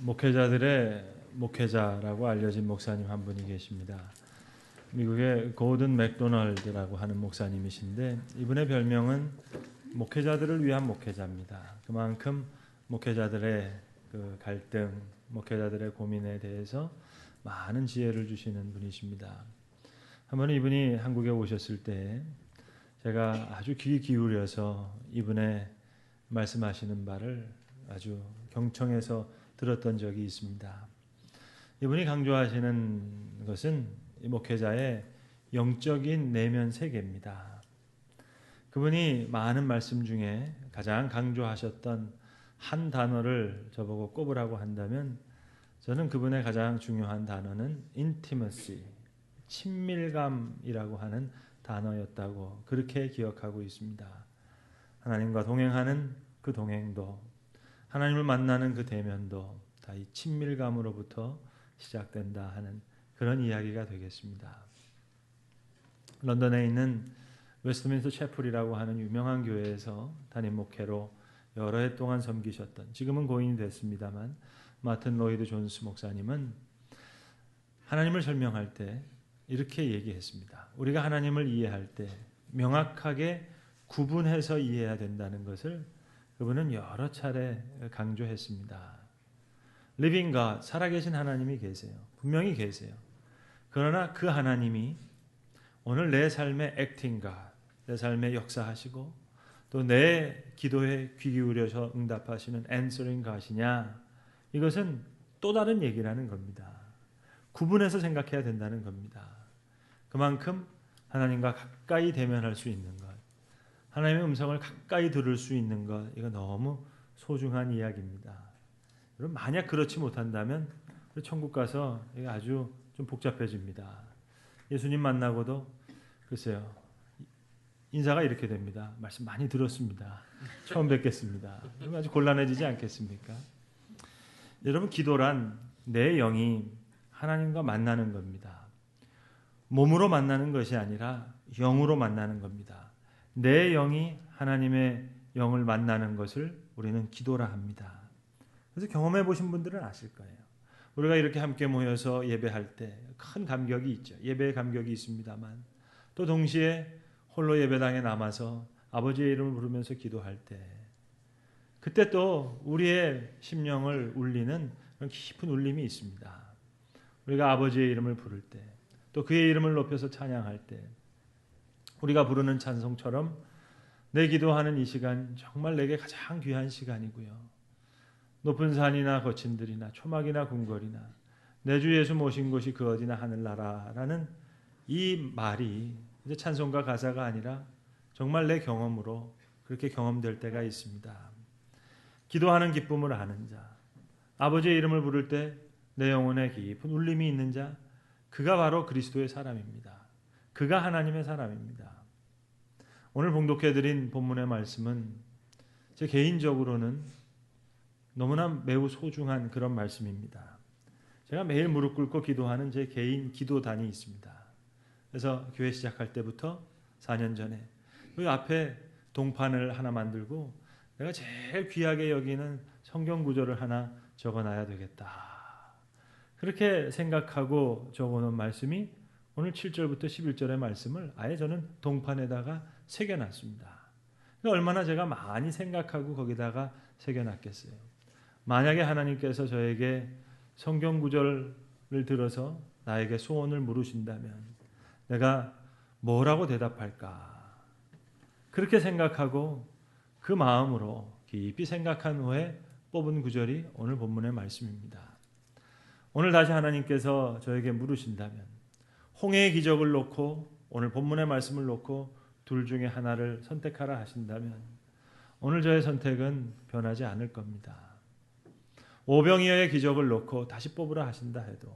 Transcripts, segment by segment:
목회자들의 목회자라고 알려진 목사님 한 분이 계십니다. 미국의 고든 맥도널드라고 하는 목사님이신데 이분의 별명은 목회자들을 위한 목회자입니다. 그만큼 목회자들의 그 갈등, 목회자들의 고민에 대해서 많은 지혜를 주시는 분이십니다. 한번 이분이 한국에 오셨을 때 제가 아주 귀 기울여서 이분의 말씀하시는 바를 아주 경청해서 들었던 적이 있습니다. 이분이 강조하시는 것은 목회자의 영적인 내면 세계입니다. 그분이 많은 말씀 중에 가장 강조하셨던 한 단어를 저보고 꼽으라고 한다면 저는 그분의 가장 중요한 단어는 intimacy, 친밀감이라고 하는 단어였다고 그렇게 기억하고 있습니다. 하나님과 동행하는 그 동행도, 하나님을 만나는 그 대면도 다 이 친밀감으로부터 시작된다 하는 그런 이야기가 되겠습니다. 런던에 있는 웨스트민스터 채플이라고 하는 유명한 교회에서 담임 목회로 여러 해 동안 섬기셨던, 지금은 고인이 됐습니다만 마틴 로이드 존스 목사님은 하나님을 설명할 때 이렇게 얘기했습니다. 우리가 하나님을 이해할 때 명확하게 구분해서 이해해야 된다는 것을 그분은 여러 차례 강조했습니다. Living God, 살아계신 하나님이 계세요. 분명히 계세요. 그러나 그 하나님이 오늘 내 삶의 Acting God, 내 삶에 역사하시고 또 내 기도에 귀 기울여서 응답하시는 Answering God이냐, 이것은 또 다른 얘기라는 겁니다. 구분해서 생각해야 된다는 겁니다. 그만큼 하나님과 가까이 대면할 수 있는 것, 하나님의 음성을 가까이 들을 수 있는 것, 이거 너무 소중한 이야기입니다. 여러분, 만약 그렇지 못한다면 천국 가서 이게 아주 좀 복잡해집니다. 예수님 만나고도 글쎄요, 인사가 이렇게 됩니다. 말씀 많이 들었습니다. 처음 뵙겠습니다. 아주 곤란해지지 않겠습니까? 여러분, 기도란 내 영이 하나님과 만나는 겁니다. 몸으로 만나는 것이 아니라 영으로 만나는 겁니다. 내 영이 하나님의 영을 만나는 것을 우리는 기도라 합니다. 그래서 경험해 보신 분들은 아실 거예요. 우리가 이렇게 함께 모여서 예배할 때 큰 감격이 있죠. 예배의 감격이 있습니다만 또 동시에 홀로 예배당에 남아서 아버지의 이름을 부르면서 기도할 때 그때 또 우리의 심령을 울리는 그런 깊은 울림이 있습니다. 우리가 아버지의 이름을 부를 때, 또 그의 이름을 높여서 찬양할 때 우리가 부르는 찬송처럼 내 기도하는 이 시간 정말 내게 가장 귀한 시간이고요. 높은 산이나 거친 들이나 초막이나 궁궐이나 내 주 예수 모신 곳이 그 어디나 하늘나라라는 이 말이 이제 찬송가 가사가 아니라 정말 내 경험으로 그렇게 경험될 때가 있습니다. 기도하는 기쁨을 아는 자, 아버지의 이름을 부를 때 내 영혼에 깊은 울림이 있는 자, 그가 바로 그리스도의 사람입니다. 그가 하나님의 사람입니다. 오늘 봉독해드린 본문의 말씀은 제 개인적으로는 너무나 매우 소중한 그런 말씀입니다. 제가 매일 무릎 꿇고 기도하는 제 개인 기도단이 있습니다. 그래서 교회 시작할 때부터 4년 전에 그 앞에 동판을 하나 만들고 내가 제일 귀하게 여기는 성경 구절을 하나 적어놔야 되겠다. 그렇게 생각하고 적어놓은 말씀이 오늘 7절부터 11절의 말씀을 아예 저는 동판에다가 새겨놨습니다. 얼마나 제가 많이 생각하고 거기다가 새겨놨겠어요. 만약에 하나님께서 저에게 성경 구절을 들어서 나에게 소원을 물으신다면 내가 뭐라고 대답할까? 그렇게 생각하고 그 마음으로 깊이 생각한 후에 뽑은 구절이 오늘 본문의 말씀입니다. 오늘 다시 하나님께서 저에게 물으신다면 홍해의 기적을 놓고 오늘 본문의 말씀을 놓고 둘 중에 하나를 선택하라 하신다면 오늘 저의 선택은 변하지 않을 겁니다. 오병이어의 기적을 놓고 다시 뽑으라 하신다 해도,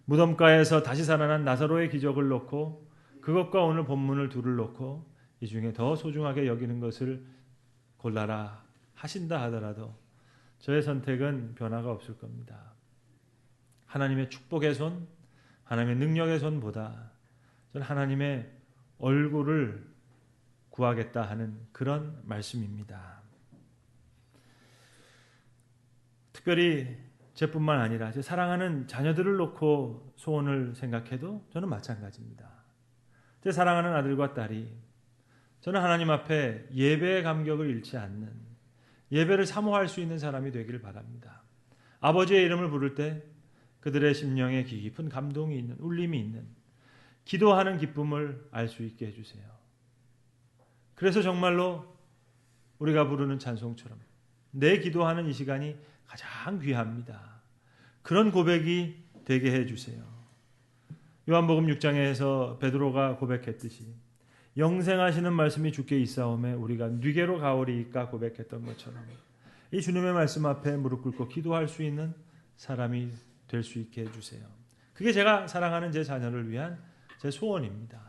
무덤가에서 다시 살아난 나사로의 기적을 놓고 그것과 오늘 본문을 둘을 놓고 이 중에 더 소중하게 여기는 것을 골라라 하신다 하더라도 저의 선택은 변화가 없을 겁니다. 하나님의 축복의 손, 하나님의 능력의 손보다 저는 하나님의 얼굴을 구하겠다 하는 그런 말씀입니다. 특별히 제뿐만 아니라 제 사랑하는 자녀들을 놓고 소원을 생각해도 저는 마찬가지입니다. 제 사랑하는 아들과 딸이 저는 하나님 앞에 예배의 감격을 잃지 않는, 예배를 사모할 수 있는 사람이 되기를 바랍니다. 아버지의 이름을 부를 때 그들의 심령에 깊은 감동이 있는, 울림이 있는, 기도하는 기쁨을 알 수 있게 해주세요. 그래서 정말로 우리가 부르는 찬송처럼 내 기도하는 이 시간이 가장 귀합니다. 그런 고백이 되게 해주세요. 요한복음 6장에서 베드로가 고백했듯이 영생하시는 말씀이 주께 있사오매 우리가 뉘게로 가오리이까 고백했던 것처럼 이 주님의 말씀 앞에 무릎 꿇고 기도할 수 있는 사람이 될 수 있게 해주세요. 그게 제가 사랑하는 제 자녀를 위한 제 소원입니다.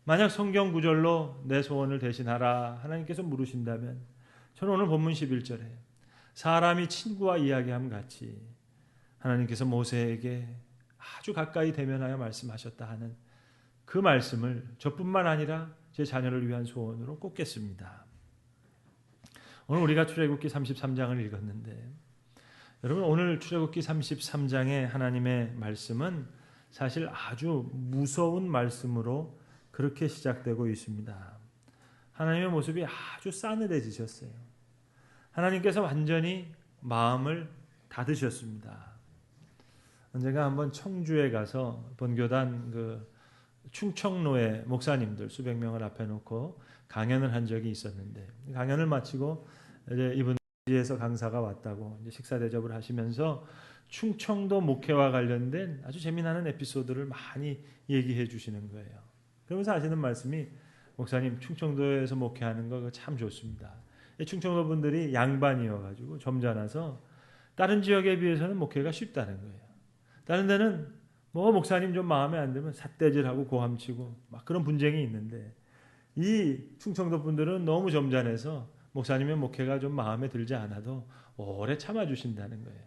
만약 성경 구절로 내 소원을 대신하라 하나님께서 물으신다면 저는 오늘 본문 11절에 사람이 친구와 이야기함 같이 하나님께서 모세에게 아주 가까이 대면하여 말씀하셨다 하는 그 말씀을 저뿐만 아니라 제 자녀를 위한 소원으로 꼽겠습니다. 오늘 우리가 출애굽기 33장을 읽었는데 여러분 오늘 출애굽기 33장의 하나님의 말씀은 사실 아주 무서운 말씀으로 그렇게 시작되고 있습니다. 하나님의 모습이 아주 싸늘해지셨어요. 하나님께서 완전히 마음을 닫으셨습니다. 언젠가 한번 청주에 가서 본교단 충청로의 목사님들 수백 명을 앞에 놓고 강연을 한 적이 있었는데 강연을 마치고 이제 이분에서 강사가 왔다고 이제 식사 대접을 하시면서 충청도 목회와 관련된 아주 재미나는 에피소드를 많이 얘기해 주시는 거예요. 그러면서 하시는 말씀이 목사님 충청도에서 목회하는 거 참 좋습니다. 충청도 분들이 양반이어가지고 점잖아서 다른 지역에 비해서는 목회가 쉽다는 거예요. 다른 데는 뭐 목사님 좀 마음에 안 들면 삿대질하고 고함치고 막 그런 분쟁이 있는데 이 충청도 분들은 너무 점잖해서 목사님의 목회가 좀 마음에 들지 않아도 오래 참아주신다는 거예요.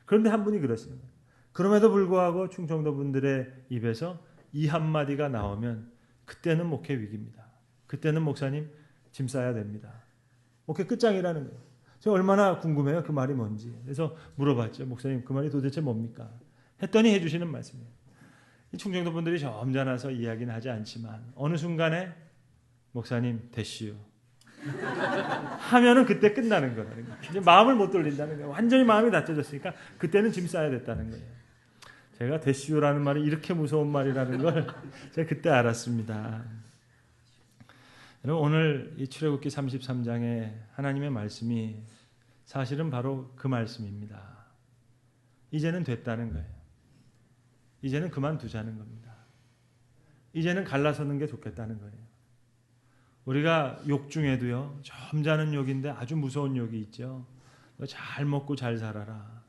그런데 한 분이 그렇습니다. 그럼에도 불구하고 충청도 분들의 입에서 이 한마디가 나오면 그때는 목회 위기입니다. 그때는 목사님 짐 싸야 됩니다. 목회 끝장이라는 거예요. 제가 얼마나 궁금해요. 그 말이 뭔지. 그래서 물어봤죠. 목사님 그 말이 도대체 뭡니까? 했더니 해주시는 말씀이에요. 이 충청도 분들이 점잖아서 이야기는 하지 않지만 어느 순간에 목사님 됐시오 하면은 그때 끝나는 거라는 거예요. 이제 마음을 못 돌린다는 거예요. 완전히 마음이 닫혀졌으니까 그때는 짐 싸야 됐다는 거예요. 제가 됐시오라는 말이 이렇게 무서운 말이라는 걸 제가 그때 알았습니다. 여러분 오늘 이 출애굽기 33장의 하나님의 말씀이 사실은 바로 그 말씀입니다. 이제는 됐다는 거예요. 이제는 그만두자는 겁니다. 이제는 갈라서는 게 좋겠다는 거예요. 우리가 욕 중에도요. 점잖은 욕인데 아주 무서운 욕이 있죠. 잘 먹고 잘 살아라.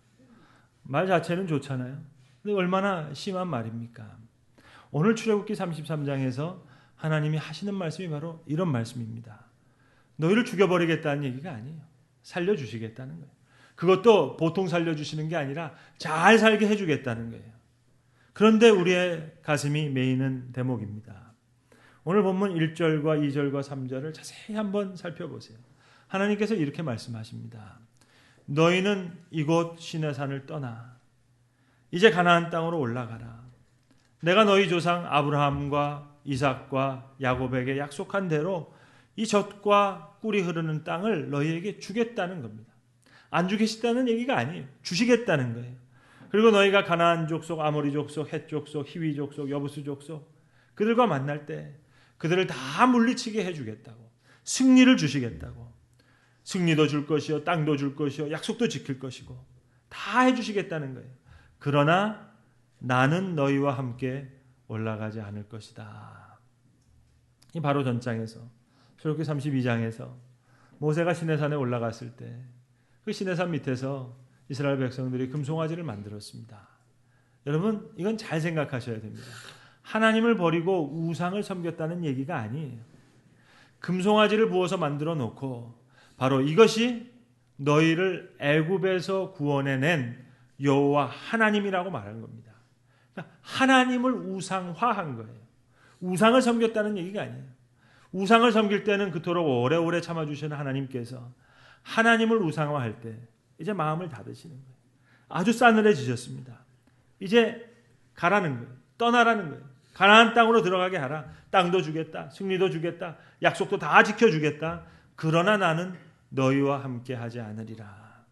말 자체는 좋잖아요. 근데 얼마나 심한 말입니까? 오늘 출애굽기 33장에서 하나님이 하시는 말씀이 바로 이런 말씀입니다. 너희를 죽여버리겠다는 얘기가 아니에요. 살려주시겠다는 거예요. 그것도 보통 살려주시는 게 아니라 잘 살게 해주겠다는 거예요. 그런데 우리의 가슴이 메이는 대목입니다. 오늘 본문 1절과 2절과 3절을 자세히 한번 살펴보세요. 하나님께서 이렇게 말씀하십니다. 너희는 이곳 시내산을 떠나 이제 가나안 땅으로 올라가라. 내가 너희 조상 아브라함과 이삭과 야곱에게 약속한 대로 이 젖과 꿀이 흐르는 땅을 너희에게 주겠다는 겁니다. 안 주겠다는 얘기가 아니에요. 주시겠다는 거예요. 그리고 너희가 가나안 족속, 아모리 족속, 헷 족속, 히위 족속, 여부스 족속 그들과 만날 때 그들을 다 물리치게 해주겠다고, 승리를 주시겠다고, 승리도 줄 것이요, 땅도 줄 것이요, 약속도 지킬 것이고 다 해주시겠다는 거예요. 그러나 나는 너희와 함께 올라가지 않을 것이다. 이 바로 전장에서 출애굽기 32장에서 모세가 시내산에 올라갔을 때 그 시내산 밑에서 이스라엘 백성들이 금송아지를 만들었습니다. 여러분 이건 잘 생각하셔야 됩니다. 하나님을 버리고 우상을 섬겼다는 얘기가 아니에요. 금송아지를 부어서 만들어 놓고 바로 이것이 너희를 애굽에서 구원해낸 여호와 하나님이라고 말하는 겁니다. 그러니까 하나님을 우상화한 거예요. 우상을 섬겼다는 얘기가 아니에요. 우상을 섬길 때는 그토록 오래오래 참아주시는 하나님께서 하나님을 우상화할 때 이제 마음을 닫으시는 거예요. 아주 싸늘해지셨습니다. 이제 가라는 거예요. 떠나라는 거예요. 가나안 땅으로 들어가게 하라. 땅도 주겠다. 승리도 주겠다. 약속도 다 지켜주겠다. 그러나 나는 너희와 함께 하지 않으리라.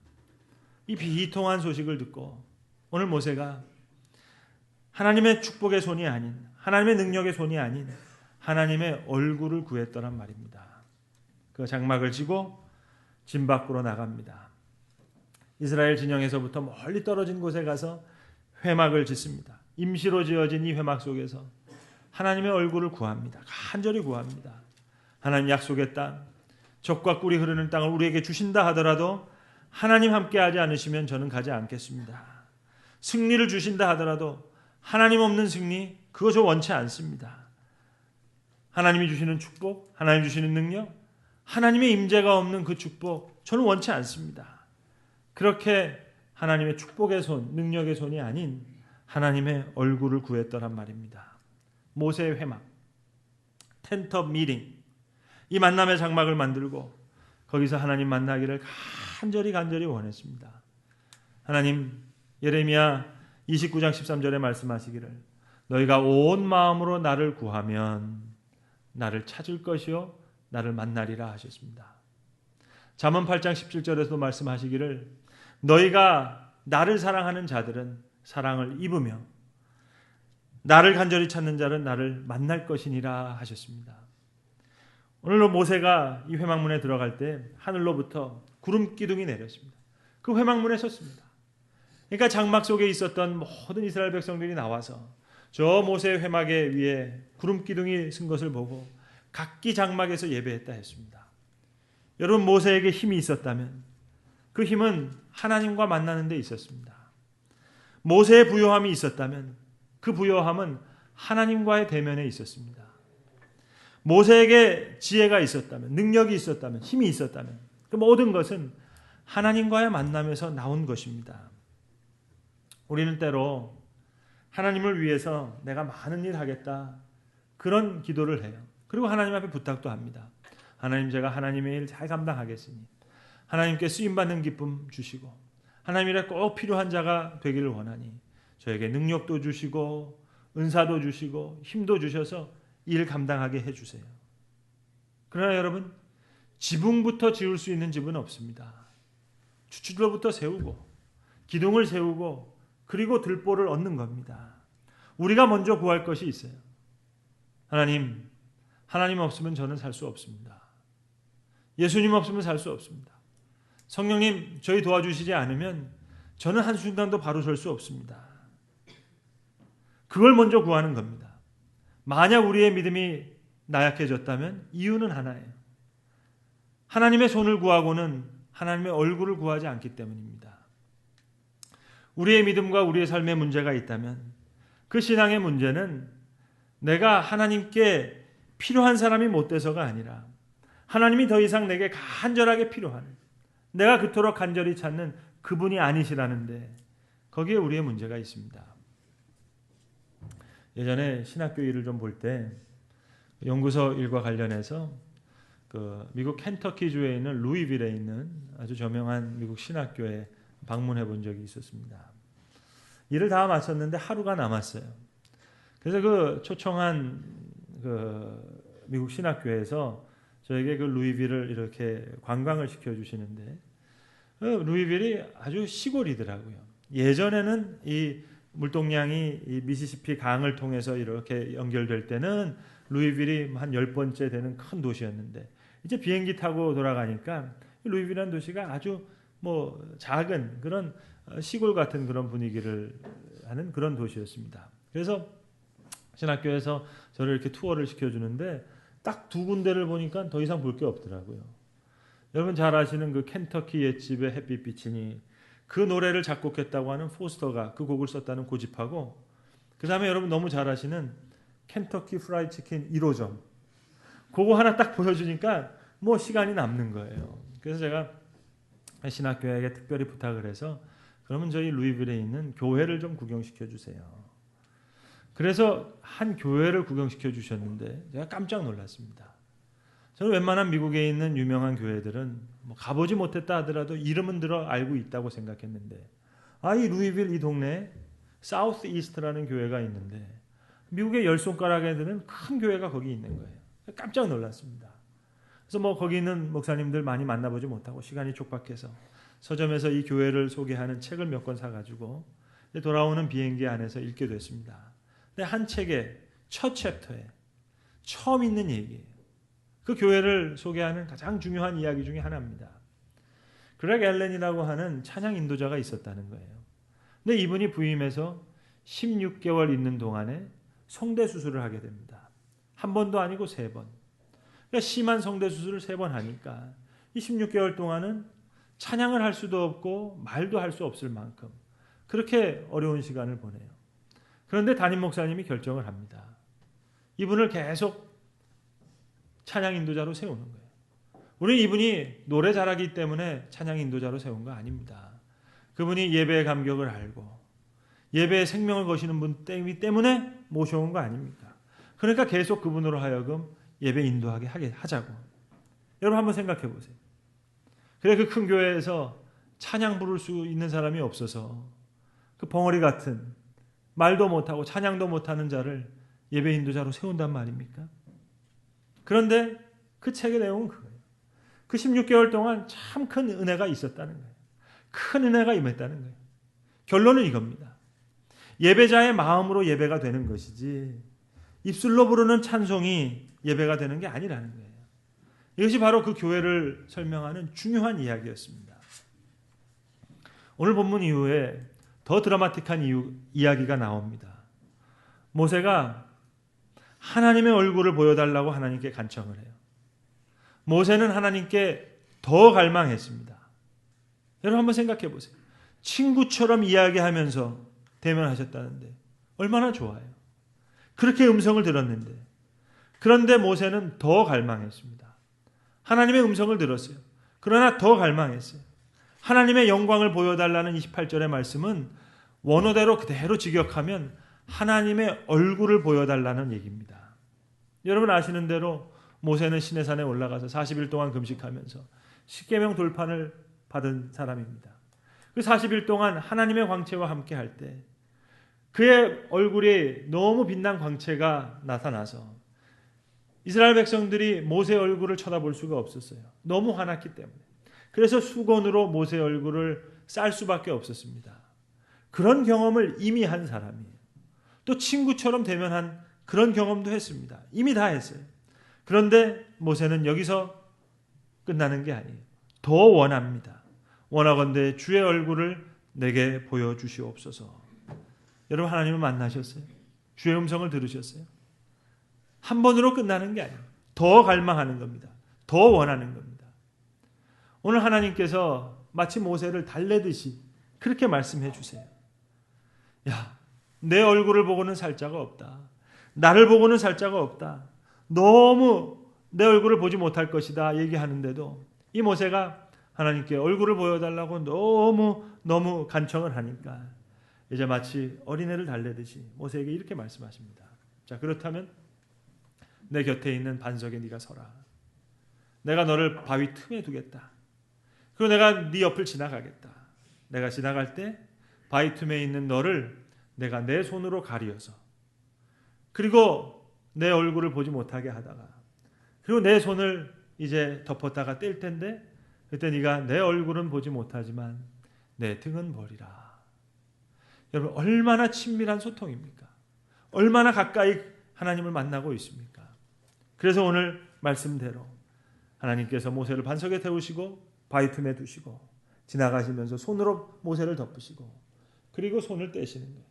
이 비통한 소식을 듣고 오늘 모세가 하나님의 축복의 손이 아닌, 하나님의 능력의 손이 아닌 하나님의 얼굴을 구했더란 말입니다. 그 장막을 지고 진 밖으로 나갑니다. 이스라엘 진영에서부터 멀리 떨어진 곳에 가서 회막을 짓습니다. 임시로 지어진 이 회막 속에서 하나님의 얼굴을 구합니다. 간절히 구합니다. 하나님 약속의 땅, 젖과 꿀이 흐르는 땅을 우리에게 주신다 하더라도 하나님 함께하지 않으시면 저는 가지 않겠습니다. 승리를 주신다 하더라도 하나님 없는 승리, 그거 저 원치 않습니다. 하나님이 주시는 축복, 하나님 주시는 능력, 하나님의 임재가 없는 그 축복, 저는 원치 않습니다. 그렇게 하나님의 축복의 손, 능력의 손이 아닌 하나님의 얼굴을 구했더란 말입니다. 모세의 회막, 텐트 업 미팅, 이 만남의 장막을 만들고 거기서 하나님 만나기를 간절히 원했습니다. 하나님, 예레미야 29장 13절에 말씀하시기를 너희가 온 마음으로 나를 구하면 나를 찾을 것이요 나를 만나리라 하셨습니다. 잠언 8장 17절에서도 말씀하시기를 너희가 나를 사랑하는 자들은 사랑을 입으며 나를 간절히 찾는 자는 나를 만날 것이니라 하셨습니다. 오늘로 모세가 이 회막문에 들어갈 때 하늘로부터 구름 기둥이 내렸습니다. 그 회막문에 섰습니다. 그러니까 장막 속에 있었던 모든 이스라엘 백성들이 나와서 저 모세의 회막에 위에 구름 기둥이 쓴 것을 보고 각기 장막에서 예배했다 했습니다. 여러분, 모세에게 힘이 있었다면 그 힘은 하나님과 만나는 데 있었습니다. 모세의 부요함이 있었다면 그 부요함은 하나님과의 대면에 있었습니다. 모세에게 지혜가 있었다면, 능력이 있었다면, 힘이 있었다면 그 모든 것은 하나님과의 만남에서 나온 것입니다. 우리는 때로 하나님을 위해서 내가 많은 일 하겠다 그런 기도를 해요. 그리고 하나님 앞에 부탁도 합니다. 하나님, 제가 하나님의 일 잘 감당하겠으니 하나님께 쓰임받는 기쁨 주시고 하나님 일에 꼭 필요한 자가 되기를 원하니 저에게 능력도 주시고 은사도 주시고 힘도 주셔서 일 감당하게 해주세요. 그러나 여러분, 지붕부터 지을 수 있는 집은 없습니다. 주춧돌부터 세우고 기둥을 세우고 그리고 들보를 얻는 겁니다. 우리가 먼저 구할 것이 있어요. 하나님 없으면 저는 살 수 없습니다. 예수님 없으면 살 수 없습니다. 성령님 저희 도와주시지 않으면 저는 한순간도 바로 설 수 없습니다. 그걸 먼저 구하는 겁니다. 만약 우리의 믿음이 나약해졌다면 이유는 하나예요. 하나님의 손을 구하고는 하나님의 얼굴을 구하지 않기 때문입니다. 우리의 믿음과 우리의 삶에 문제가 있다면 그 신앙의 문제는 내가 하나님께 필요한 사람이 못 돼서가 아니라 하나님이 더 이상 내게 간절하게 필요한, 내가 그토록 간절히 찾는 그분이 아니시라는데 거기에 우리의 문제가 있습니다. 예전에 신학교 일을 좀 볼 때 연구소 일과 관련해서 그 미국 켄터키주에 있는 루이빌에 있는 아주 저명한 미국 신학교에 방문해 본 적이 있었습니다. 일을 다 마쳤는데 하루가 남았어요. 그래서 그 초청한 그 미국 신학교에서 저에게 그 루이빌을 이렇게 관광을 시켜주시는데 루이빌이 아주 시골이더라고요. 예전에는 이 물동량이 이 미시시피 강을 통해서 이렇게 연결될 때는 루이빌이 한 10번째 되는 큰 도시였는데 이제 비행기 타고 돌아가니까 루이빌이라는 도시가 아주 뭐 작은 그런 시골 같은 그런 분위기를 하는 그런 도시였습니다. 그래서 신학교에서 저를 이렇게 투어를 시켜주는데 딱 두 군데를 보니까 더 이상 볼 게 없더라고요. 여러분 잘 아시는 그 켄터키 옛집의 햇빛 비치니 그 노래를 작곡했다고 하는 포스터가 그 곡을 썼다는 고집하고 그 다음에 여러분 너무 잘 아시는 켄터키 프라이드 치킨 1호점 그거 하나 딱 보여주니까 뭐 시간이 남는 거예요. 그래서 제가 신학교에게 특별히 부탁을 해서 그러면 저희 루이빌에 있는 교회를 좀 구경시켜 주세요. 그래서 한 교회를 구경시켜 주셨는데 제가 깜짝 놀랐습니다. 저는 웬만한 미국에 있는 유명한 교회들은 뭐 가보지 못했다 하더라도 이름은 들어 알고 있다고 생각했는데 이 루이빌 이 동네에 사우스 이스트라는 교회가 있는데 미국의 10손가락에 드는 큰 교회가 거기 있는 거예요. 깜짝 놀랐습니다. 그래서 거기 있는 목사님들 많이 만나보지 못하고 시간이 촉박해서 서점에서 이 교회를 소개하는 책을 몇 권 사가지고 돌아오는 비행기 안에서 읽게 됐습니다. 근데 한 책의 첫 챕터에 처음 있는 얘기예요. 그 교회를 소개하는 가장 중요한 이야기 중에 하나입니다. 그렉 앨런이라고 하는 찬양 인도자가 있었다는 거예요. 근데 이분이 부임해서 16개월 있는 동안에 성대 수술을 하게 됩니다. 한 번도 아니고 3번. 그러니까 심한 성대 수술을 3번 하니까 이 16개월 동안은 찬양을 할 수도 없고 말도 할 수 없을 만큼 그렇게 어려운 시간을 보내요. 그런데 담임 목사님이 결정을 합니다. 이분을 계속 찬양 인도자로 세우는 거예요. 우리는 이분이 노래 잘하기 때문에 찬양 인도자로 세운 거 아닙니다. 그분이 예배의 감격을 알고 예배의 생명을 거시는 분 때문에 모셔온 거 아닙니까? 그러니까 계속 그분으로 하여금 예배 인도하게 하자고. 여러분 한번 생각해 보세요. 그래 그 큰 교회에서 찬양 부를 수 있는 사람이 없어서 그 벙어리 같은 말도 못하고 찬양도 못하는 자를 예배 인도자로 세운단 말입니까? 그런데 그 책의 내용은 그거예요. 그 16개월 동안 참 큰 은혜가 있었다는 거예요. 큰 은혜가 임했다는 거예요. 결론은 이겁니다. 예배자의 마음으로 예배가 되는 것이지 입술로 부르는 찬송이 예배가 되는 게 아니라는 거예요. 이것이 바로 그 교회를 설명하는 중요한 이야기였습니다. 오늘 본문 이후에 더 드라마틱한 이야기가 나옵니다. 모세가 하나님의 얼굴을 보여달라고 하나님께 간청을 해요. 모세는 하나님께 더 갈망했습니다. 여러분 한번 생각해 보세요. 친구처럼 이야기하면서 대면하셨다는데 얼마나 좋아요. 그렇게 음성을 들었는데 그런데 모세는 더 갈망했습니다. 하나님의 음성을 들었어요. 그러나 더 갈망했어요. 하나님의 영광을 보여달라는 28절의 말씀은 원어대로 그대로 직역하면 하나님의 얼굴을 보여달라는 얘기입니다. 여러분 아시는 대로 모세는 시내산에 올라가서 40일 동안 금식하면서 십계명 돌판을 받은 사람입니다. 그 40일 동안 하나님의 광채와 함께 할 때 그의 얼굴에 너무 빛난 광채가 나타나서 이스라엘 백성들이 모세 얼굴을 쳐다볼 수가 없었어요. 너무 화났기 때문에. 그래서 수건으로 모세 얼굴을 쌀 수밖에 없었습니다. 그런 경험을 이미 한 사람이에요. 또 친구처럼 대면한 그런 경험도 했습니다. 이미 다 했어요. 그런데 모세는 여기서 끝나는 게 아니에요. 더 원합니다. 원하건대 주의 얼굴을 내게 보여주시옵소서. 여러분 하나님을 만나셨어요? 주의 음성을 들으셨어요? 한 번으로 끝나는 게 아니에요. 더 갈망하는 겁니다. 더 원하는 겁니다. 오늘 하나님께서 마치 모세를 달래듯이 그렇게 말씀해 주세요. 야, 내 얼굴을 보고는 살 자가 없다. 나를 보고는 살 자가 없다. 너무 내 얼굴을 보지 못할 것이다 얘기하는데도 이 모세가 하나님께 얼굴을 보여달라고 너무 간청을 하니까 이제 마치 어린애를 달래듯이 모세에게 이렇게 말씀하십니다. 자, 그렇다면 내 곁에 있는 반석에 네가 서라. 내가 너를 바위 틈에 두겠다. 그리고 내가 네 옆을 지나가겠다. 내가 지나갈 때 바위 틈에 있는 너를 내가 내 손으로 가리어서 그리고 내 얼굴을 보지 못하게 하다가 그리고 내 손을 이제 덮었다가 뗄 텐데 그때 네가 내 얼굴은 보지 못하지만 내 등은 보리라. 여러분 얼마나 친밀한 소통입니까? 얼마나 가까이 하나님을 만나고 있습니까? 그래서 오늘 말씀대로 하나님께서 모세를 반석에 태우시고 바위 틈에 두시고 지나가시면서 손으로 모세를 덮으시고 그리고 손을 떼시는 거예요.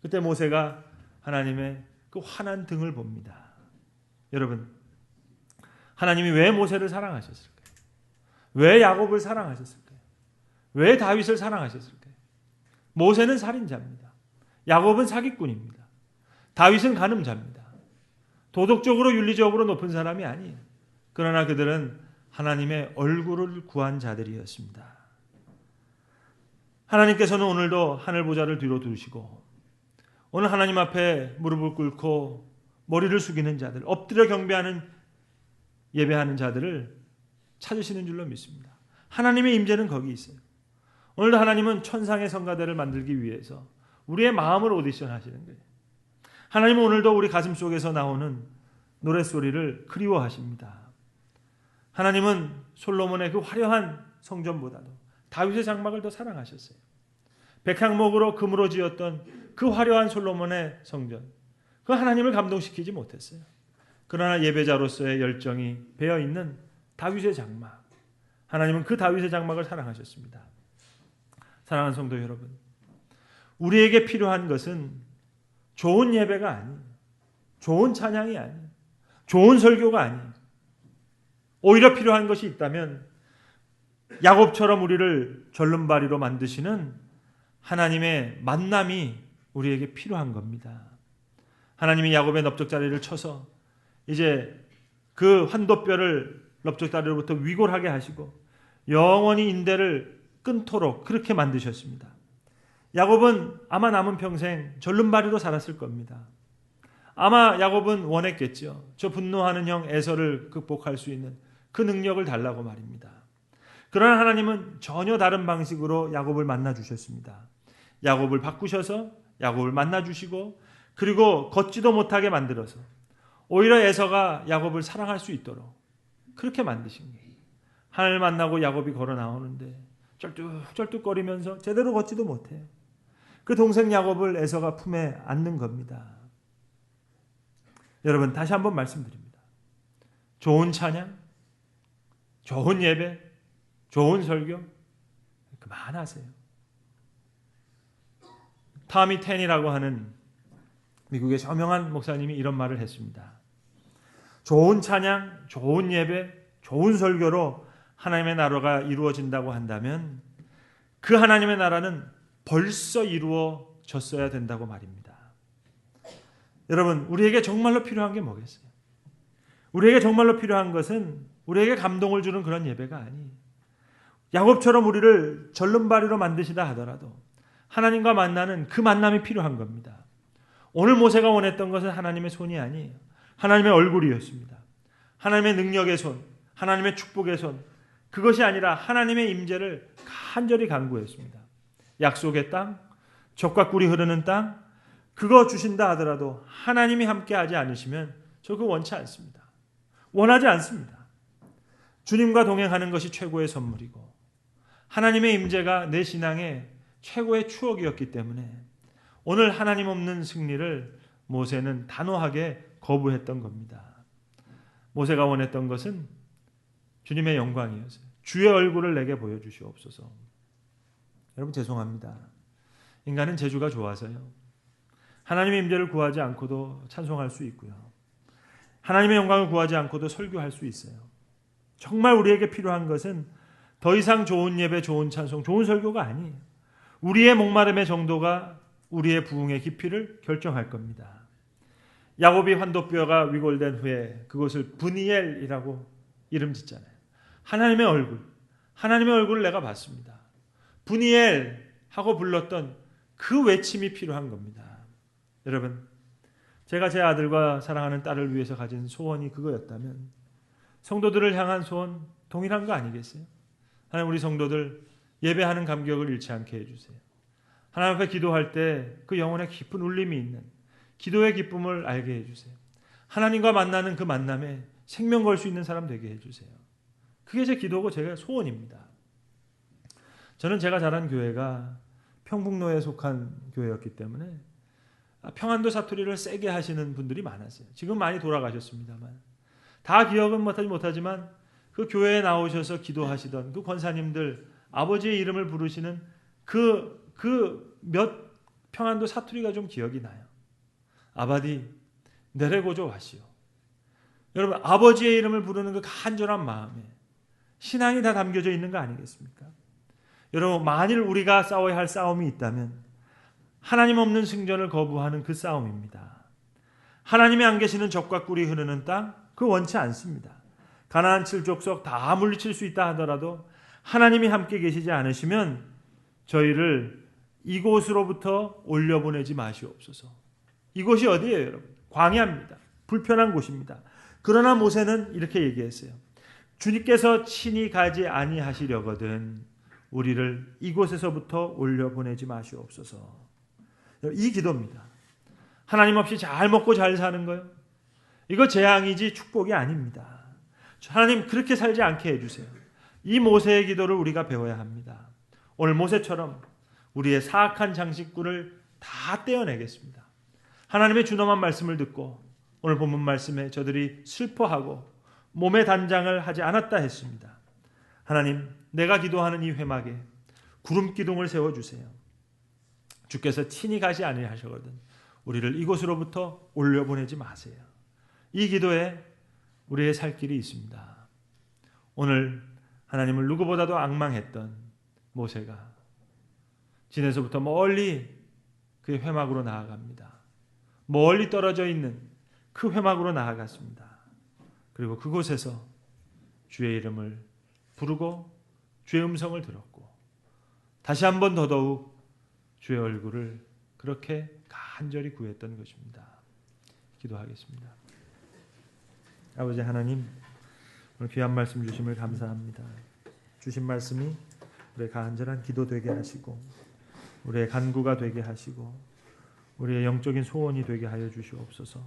그때 모세가 하나님의 그 환한 등을 봅니다. 여러분 하나님이 왜 모세를 사랑하셨을까요? 왜 야곱을 사랑하셨을까요? 왜 다윗을 사랑하셨을까요? 모세는 살인자입니다. 야곱은 사기꾼입니다. 다윗은 간음자입니다. 도덕적으로 윤리적으로 높은 사람이 아니에요. 그러나 그들은 하나님의 얼굴을 구한 자들이었습니다. 하나님께서는 오늘도 하늘 보좌를 뒤로 두시고 오늘 하나님 앞에 무릎을 꿇고 머리를 숙이는 자들, 엎드려 경배하는 예배하는 자들을 찾으시는 줄로 믿습니다. 하나님의 임재는 거기 있어요. 오늘도 하나님은 천상의 성가대를 만들기 위해서 우리의 마음을 오디션 하시는 거예요. 하나님은 오늘도 우리 가슴 속에서 나오는 노랫소리를 그리워하십니다. 하나님은 솔로몬의 그 화려한 성전보다도 다윗의 장막을 더 사랑하셨어요. 백향목으로 금으로 지었던 그 화려한 솔로몬의 성전, 그 하나님을 감동시키지 못했어요. 그러나 예배자로서의 열정이 배어있는 다윗의 장막, 하나님은 그 다윗의 장막을 사랑하셨습니다. 사랑하는 성도 여러분, 우리에게 필요한 것은 좋은 예배가 아니에요. 좋은 찬양이 아니에요. 좋은 설교가 아니에요. 오히려 필요한 것이 있다면 야곱처럼 우리를 절름발이로 만드시는 하나님의 만남이 우리에게 필요한 겁니다. 하나님이 야곱의 넓적다리를 쳐서 이제 그 환도뼈를 넓적다리로부터 위골하게 하시고 영원히 인대를 끊도록 그렇게 만드셨습니다. 야곱은 아마 남은 평생 절름발이로 살았을 겁니다. 아마 야곱은 원했겠죠. 저 분노하는 형 에서를 극복할 수 있는 그 능력을 달라고 말입니다. 그러나 하나님은 전혀 다른 방식으로 야곱을 만나주셨습니다. 야곱을 바꾸셔서 야곱을 만나주시고 그리고 걷지도 못하게 만들어서 오히려 에서가 야곱을 사랑할 수 있도록 그렇게 만드신 거예요. 하나님을 만나고 야곱이 걸어 나오는데 쩔뚝쩔뚝거리면서 제대로 걷지도 못해요. 그 동생 야곱을 에서가 품에 안는 겁니다. 여러분, 다시 한번 말씀드립니다. 좋은 찬양, 좋은 예배, 좋은 설교 그만하세요. 타미 텐이라고 하는 미국의 저명한 목사님이 이런 말을 했습니다. 좋은 찬양, 좋은 예배, 좋은 설교로 하나님의 나라가 이루어진다고 한다면 그 하나님의 나라는 벌써 이루어졌어야 된다고 말입니다. 여러분, 우리에게 정말로 필요한 게 뭐겠어요? 우리에게 정말로 필요한 것은 우리에게 감동을 주는 그런 예배가 아니에요. 야곱처럼 우리를 절름발이로 만드시다 하더라도 하나님과 만나는 그 만남이 필요한 겁니다. 오늘 모세가 원했던 것은 하나님의 손이 아니에요. 하나님의 얼굴이었습니다. 하나님의 능력의 손, 하나님의 축복의 손, 그것이 아니라 하나님의 임재를 간절히 간구했습니다. 약속의 땅, 젖과 꿀이 흐르는 땅, 그거 주신다 하더라도 하나님이 함께하지 않으시면 저 그거 원치 않습니다. 원하지 않습니다. 주님과 동행하는 것이 최고의 선물이고 하나님의 임재가 내 신앙의 최고의 추억이었기 때문에 오늘 하나님 없는 승리를 모세는 단호하게 거부했던 겁니다. 모세가 원했던 것은 주님의 영광이었어요. 주의 얼굴을 내게 보여주시옵소서. 여러분, 죄송합니다. 인간은 재주가 좋아서요. 하나님의 임재를 구하지 않고도 찬송할 수 있고요. 하나님의 영광을 구하지 않고도 설교할 수 있어요. 정말 우리에게 필요한 것은 더 이상 좋은 예배, 좋은 찬송, 좋은 설교가 아니에요. 우리의 목마름의 정도가 우리의 부흥의 깊이를 결정할 겁니다. 야곱이 환도뼈가 위골된 후에 그것을 브니엘이라고 이름 짓잖아요. 하나님의 얼굴, 하나님의 얼굴을 내가 봤습니다. 브니엘 하고 불렀던 그 외침이 필요한 겁니다. 여러분, 제가 제 아들과 사랑하는 딸을 위해서 가진 소원이 그거였다면 성도들을 향한 소원 동일한 거 아니겠어요? 하나님, 우리 성도들 예배하는 감격을 잃지 않게 해주세요. 하나님 앞에 기도할 때 그 영혼에 깊은 울림이 있는 기도의 기쁨을 알게 해주세요. 하나님과 만나는 그 만남에 생명 걸 수 있는 사람 되게 해주세요. 그게 제 기도고 제가 소원입니다. 저는 제가 자란 교회가 평북로에 속한 교회였기 때문에 평안도 사투리를 세게 하시는 분들이 많았어요. 지금 많이 돌아가셨습니다만 다 기억은 못하지만 그 교회에 나오셔서 기도하시던 그 권사님들 아버지의 이름을 부르시는 그 몇 평안도 사투리가 좀 기억이 나요. 아바디 내레고조 와시오. 여러분, 아버지의 이름을 부르는 그 간절한 마음에 신앙이 다 담겨져 있는 거 아니겠습니까? 여러분, 만일 우리가 싸워야 할 싸움이 있다면 하나님 없는 승전을 거부하는 그 싸움입니다. 하나님이 안 계시는 젖과 꿀이 흐르는 땅, 그거 원치 않습니다. 가나안 7족속 다 물리칠 수 있다 하더라도 하나님이 함께 계시지 않으시면 저희를 이곳으로부터 올려보내지 마시옵소서. 이곳이 어디예요, 여러분? 광야입니다. 불편한 곳입니다. 그러나 모세는 이렇게 얘기했어요. 주님께서 친히 가지 아니하시려거든 우리를 이곳에서부터 올려보내지 마시옵소서. 이 기도입니다. 하나님 없이 잘 먹고 잘 사는 거요, 이거 재앙이지 축복이 아닙니다. 하나님 그렇게 살지 않게 해주세요. 이 모세의 기도를 우리가 배워야 합니다. 오늘 모세처럼 우리의 사악한 장식구를 다 떼어내겠습니다. 하나님의 준엄한 말씀을 듣고 오늘 본문 말씀에 저들이 슬퍼하고 몸의 단장을 하지 않았다 했습니다. 하나님, 내가 기도하는 이 회막에 구름 기둥을 세워주세요. 주께서 친히 가지 아니하시거든 우리를 이곳으로부터 올려보내지 마세요. 이 기도에 우리의 살 길이 있습니다. 오늘 하나님을 누구보다도 앙망했던 모세가 진에서부터 멀리 그 회막으로 나아갑니다. 멀리 떨어져 있는 그 회막으로 나아갔습니다. 그리고 그곳에서 주의 이름을 부르고 주의 음성을 들었고 다시 한번 더더욱 주의 얼굴을 그렇게 간절히 구했던 것입니다. 기도하겠습니다. 아버지 하나님, 오늘 귀한 말씀 주심을 감사합니다. 주신 말씀이 우리의 간절한 기도 되게 하시고 우리의 간구가 되게 하시고 우리의 영적인 소원이 되게 하여 주시옵소서.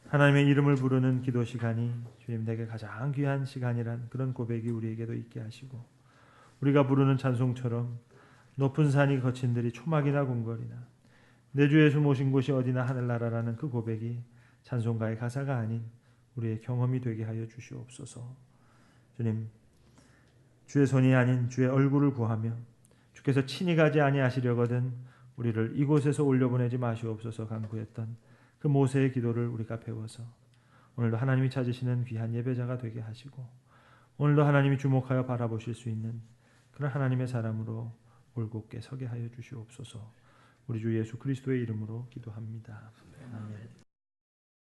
하나님의 이름을 부르는 기도 시간이 주님 내게 가장 귀한 시간이란 그런 고백이 우리에게도 있게 하시고 우리가 부르는 찬송처럼 높은 산이 거친 들이 초막이나 궁궐이나 내 주 예수 모신 곳이 어디나 하늘나라라는 그 고백이 찬송가의 가사가 아닌 우리의 경험이 되게 하여 주시옵소서. 주님, 주의 손이 아닌 주의 얼굴을 구하며 주께서 친히 가지 아니하시려거든 우리를 이곳에서 올려보내지 마시옵소서 간구했던 그 모세의 기도를 우리가 배워서 오늘도 하나님이 찾으시는 귀한 예배자가 되게 하시고 오늘도 하나님이 주목하여 바라보실 수 있는 그런 하나님의 사람으로 올곧게 서게 하여 주시옵소서. 우리 주 예수 그리스도의 이름으로 기도합니다. 아멘.